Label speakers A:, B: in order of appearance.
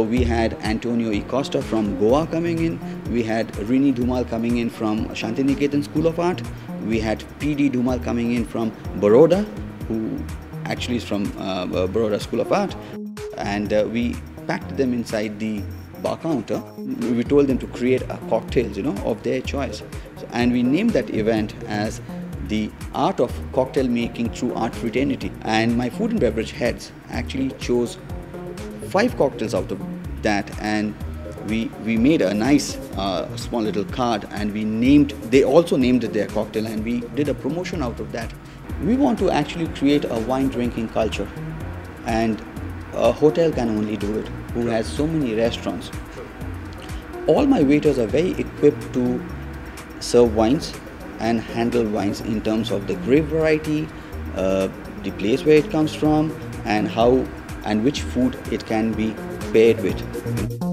A: we had Antonio E. Costa from Goa coming in, we had Rini Dhumal coming in from Shantiniketan School of Art, we had P.D. Dhumal coming in from Baroda, who actually is from Baroda School of Art, and we packed them inside the bar counter. We told them to create a cocktails, of their choice. And we named that event as the art of cocktail making through art fraternity. And my food and beverage heads actually chose 5 cocktails out of that, and we made a nice small little card, and they also named their cocktail, and we did a promotion out of that. We want to actually create a wine drinking culture, and a hotel can only do it, who has so many restaurants. All my waiters are very equipped to serve wines and handle wines in terms of the grape variety, the place where it comes from, and how and which food it can be paired with.